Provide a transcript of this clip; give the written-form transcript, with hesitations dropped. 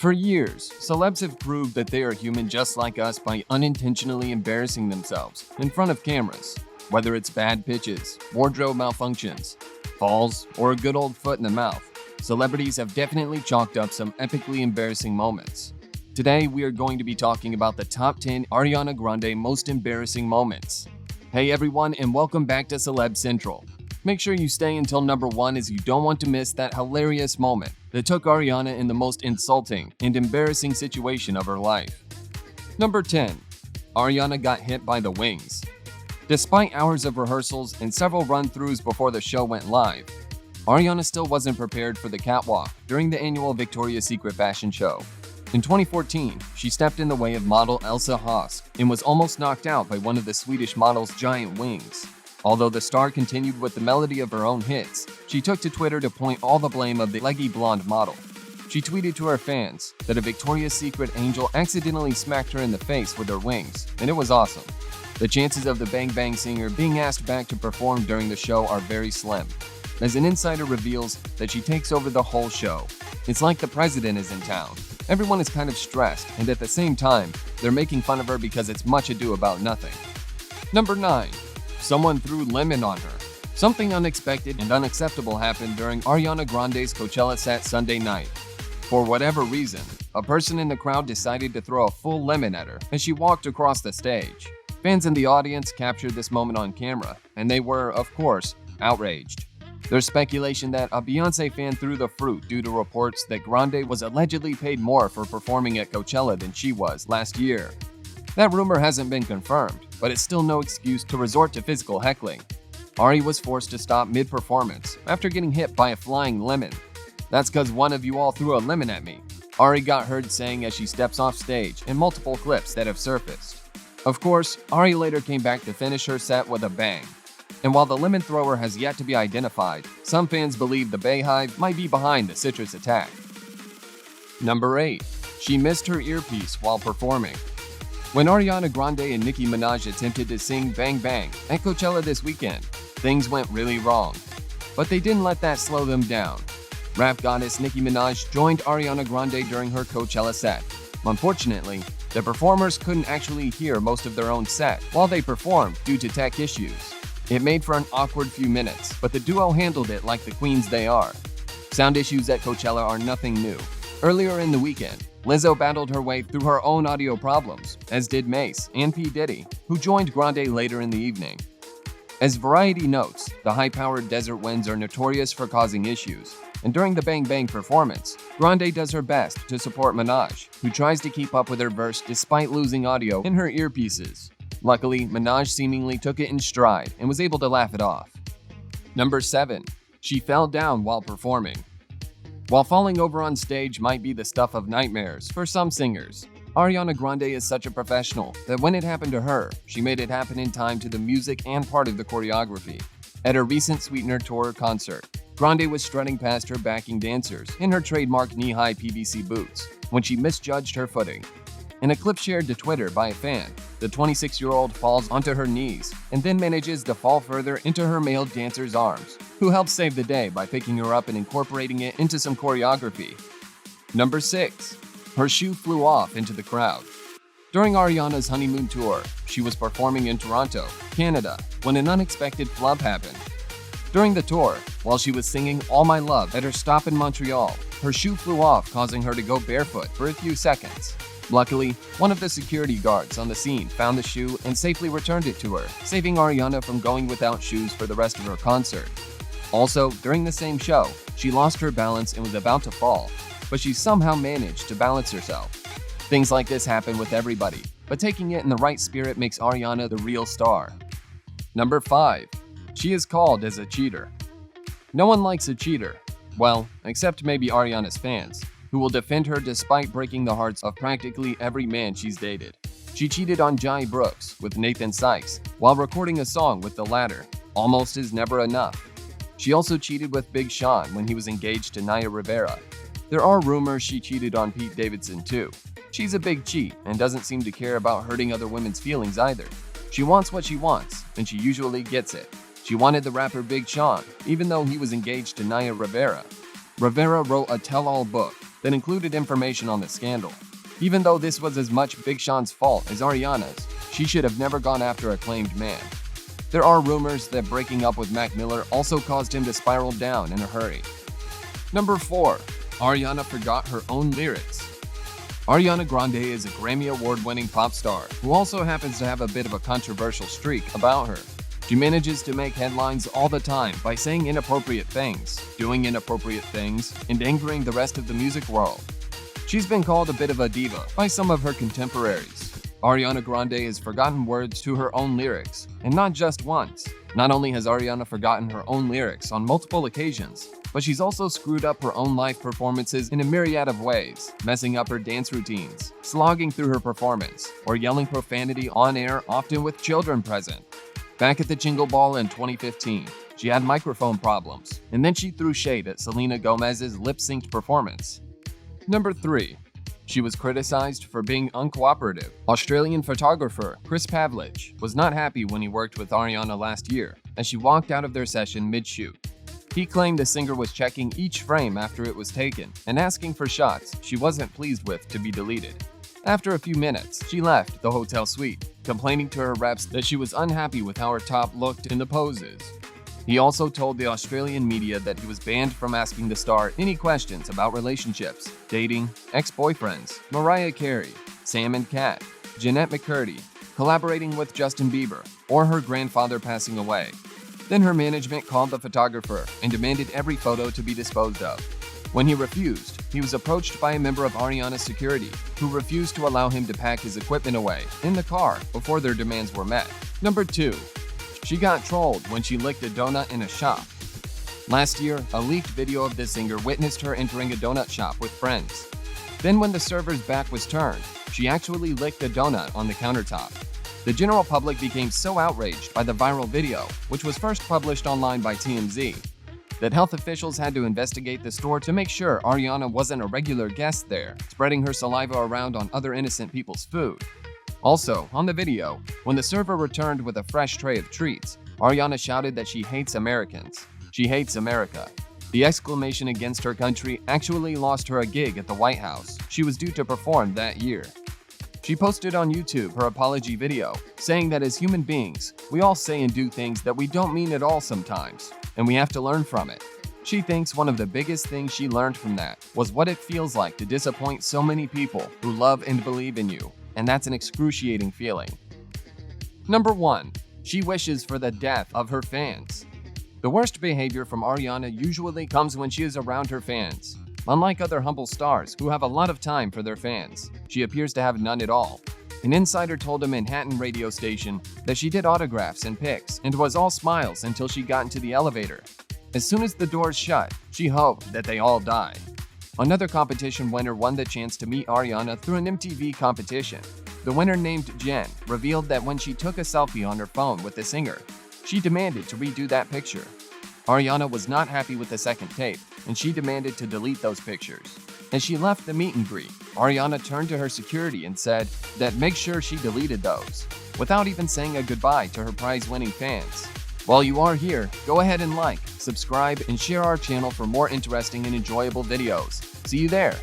For years, celebs have proved that they are human just like us by unintentionally embarrassing themselves in front of cameras. Whether it's bad pitches, wardrobe malfunctions, falls, or a good old foot in the mouth, celebrities have definitely chalked up some epically embarrassing moments. Today, we are going to be talking about the top 10 Ariana Grande most embarrassing moments. Hey everyone, and welcome back to Celeb Central. Make sure you stay until number 1 as you don't want to miss that hilarious moment that took Ariana in the most insulting and embarrassing situation of her life. Number 10. Ariana got hit by the wings. Despite hours of rehearsals and several run-throughs before the show went live, Ariana still wasn't prepared for the catwalk during the annual Victoria's Secret fashion show. In 2014, she stepped in the way of model Elsa Hosk and was almost knocked out by one of the Swedish model's giant wings. Although the star continued with the melody of her own hits, she took to Twitter to point all the blame of the leggy blonde model. She tweeted to her fans that a Victoria's Secret angel accidentally smacked her in the face with her wings, and it was awesome. The chances of the Bang Bang singer being asked back to perform during the show are very slim, as an insider reveals that she takes over the whole show. It's like the president is in town. Everyone is kind of stressed, and at the same time, they're making fun of her because it's much ado about nothing. Number 9. Someone threw lemon on her. Something unexpected and unacceptable happened during Ariana Grande's Coachella set Sunday night. For whatever reason, a person in the crowd decided to throw a full lemon at her as she walked across the stage. Fans in the audience captured this moment on camera, and they were, of course, outraged. There's speculation that a Beyoncé fan threw the fruit due to reports that Grande was allegedly paid more for performing at Coachella than she was last year. That rumor hasn't been confirmed, but it's still no excuse to resort to physical heckling. Ari was forced to stop mid-performance after getting hit by a flying lemon. "That's cause one of you all threw a lemon at me," Ari got heard saying as she steps off stage in multiple clips that have surfaced. Of course, Ari later came back to finish her set with a bang. And while the lemon thrower has yet to be identified, some fans believe the Bayhive might be behind the citrus attack. Number 8. She missed her earpiece while performing. When Ariana Grande and Nicki Minaj attempted to sing Bang Bang at Coachella this weekend, things went really wrong. But they didn't let that slow them down. Rap goddess Nicki Minaj joined Ariana Grande during her Coachella set. Unfortunately, the performers couldn't actually hear most of their own set while they performed due to tech issues. It made for an awkward few minutes, but the duo handled it like the queens they are. Sound issues at Coachella are nothing new. Earlier in the weekend, Lizzo battled her way through her own audio problems, as did Mace and P. Diddy, who joined Grande later in the evening. As Variety notes, the high-powered desert winds are notorious for causing issues, and during the Bang Bang performance, Grande does her best to support Minaj, who tries to keep up with her verse despite losing audio in her earpieces. Luckily, Minaj seemingly took it in stride and was able to laugh it off. Number 7. She fell down while performing. While falling over on stage might be the stuff of nightmares for some singers, Ariana Grande is such a professional that when it happened to her, she made it happen in time to the music and part of the choreography. At her recent Sweetener Tour concert, Grande was strutting past her backing dancers in her trademark knee-high PVC boots when she misjudged her footing. In a clip shared to Twitter by a fan, the 26-year-old falls onto her knees and then manages to fall further into her male dancer's arms, who helps save the day by picking her up and incorporating it into some choreography. Number 6. Her shoe flew off into the crowd. During Ariana's honeymoon tour, she was performing in Toronto, Canada, when an unexpected flub happened. During the tour, while she was singing All My Love at her stop in Montreal, her shoe flew off, causing her to go barefoot for a few seconds. Luckily, one of the security guards on the scene found the shoe and safely returned it to her, saving Ariana from going without shoes for the rest of her concert. Also, during the same show, she lost her balance and was about to fall, but she somehow managed to balance herself. Things like this happen with everybody, but taking it in the right spirit makes Ariana the real star. Number 5. She is called as a cheater. No one likes a cheater. Well, except maybe Ariana's fans, who will defend her despite breaking the hearts of practically every man she's dated. She cheated on Jai Brooks with Nathan Sykes while recording a song with the latter. Almost is never enough. She also cheated with Big Sean when he was engaged to Naya Rivera. There are rumors she cheated on Pete Davidson too. She's a big cheat and doesn't seem to care about hurting other women's feelings either. She wants what she wants, and she usually gets it. She wanted the rapper Big Sean, even though he was engaged to Naya Rivera. Rivera wrote a tell-all book that included information on the scandal. Even though this was as much Big Sean's fault as Ariana's, she should have never gone after a claimed man. There are rumors that breaking up with Mac Miller also caused him to spiral down in a hurry. Number 4. Ariana forgot her own lyrics. Ariana Grande is a Grammy Award-winning pop star who also happens to have a bit of a controversial streak about her. She manages to make headlines all the time by saying inappropriate things, doing inappropriate things, and angering the rest of the music world. She's been called a bit of a diva by some of her contemporaries. Ariana Grande has forgotten words to her own lyrics, and not just once. Not only has Ariana forgotten her own lyrics on multiple occasions, but she's also screwed up her own live performances in a myriad of ways, messing up her dance routines, slogging through her performance, or yelling profanity on air, often with children present. Back at the Jingle Ball in 2015, she had microphone problems, and then she threw shade at Selena Gomez's lip-synced performance. Number 3. She was criticized for being uncooperative. Australian photographer Chris Pavlich was not happy when he worked with Ariana last year, as she walked out of their session mid-shoot. He claimed the singer was checking each frame after it was taken and asking for shots she wasn't pleased with to be deleted. After a few minutes, she left the hotel suite, complaining to her reps that she was unhappy with how her top looked in the poses. He also told the Australian media that he was banned from asking the star any questions about relationships, dating, ex-boyfriends, Mariah Carey, Sam and Cat, Jeanette McCurdy, collaborating with Justin Bieber, or her grandfather passing away. Then her management called the photographer and demanded every photo to be disposed of. When he refused, he was approached by a member of Ariana's security, who refused to allow him to pack his equipment away in the car before their demands were met. Number 2. She got trolled when she licked a donut in a shop. Last year, a leaked video of the singer witnessed her entering a donut shop with friends. Then when the server's back was turned, she actually licked a donut on the countertop. The general public became so outraged by the viral video, which was first published online by TMZ, that health officials had to investigate the store to make sure Ariana wasn't a regular guest there, spreading her saliva around on other innocent people's food. Also, on the video, when the server returned with a fresh tray of treats, Ariana shouted that she hates Americans. She hates America. The exclamation against her country actually lost her a gig at the White House she was due to perform that year. She posted on YouTube her apology video, saying that as human beings, we all say and do things that we don't mean at all sometimes, and we have to learn from it. She thinks one of the biggest things she learned from that was what it feels like to disappoint so many people who love and believe in you, and that's an excruciating feeling. Number 1. She wishes for the death of her fans. The worst behavior from Ariana usually comes when she is around her fans. Unlike other humble stars who have a lot of time for their fans, she appears to have none at all. An insider told a Manhattan radio station that she did autographs and pics and was all smiles until she got into the elevator. As soon as the doors shut, she hoped that they all die. Another competition winner won the chance to meet Ariana through an MTV competition. The winner, named Jen, revealed that when she took a selfie on her phone with the singer, she demanded to redo that picture. Ariana was not happy with the second tape, and she demanded to delete those pictures. As she left the meet and greet, Ariana turned to her security and said that make sure she deleted those, without even saying a goodbye to her prize-winning fans. While you are here, go ahead and like, subscribe, and share our channel for more interesting and enjoyable videos. See you there!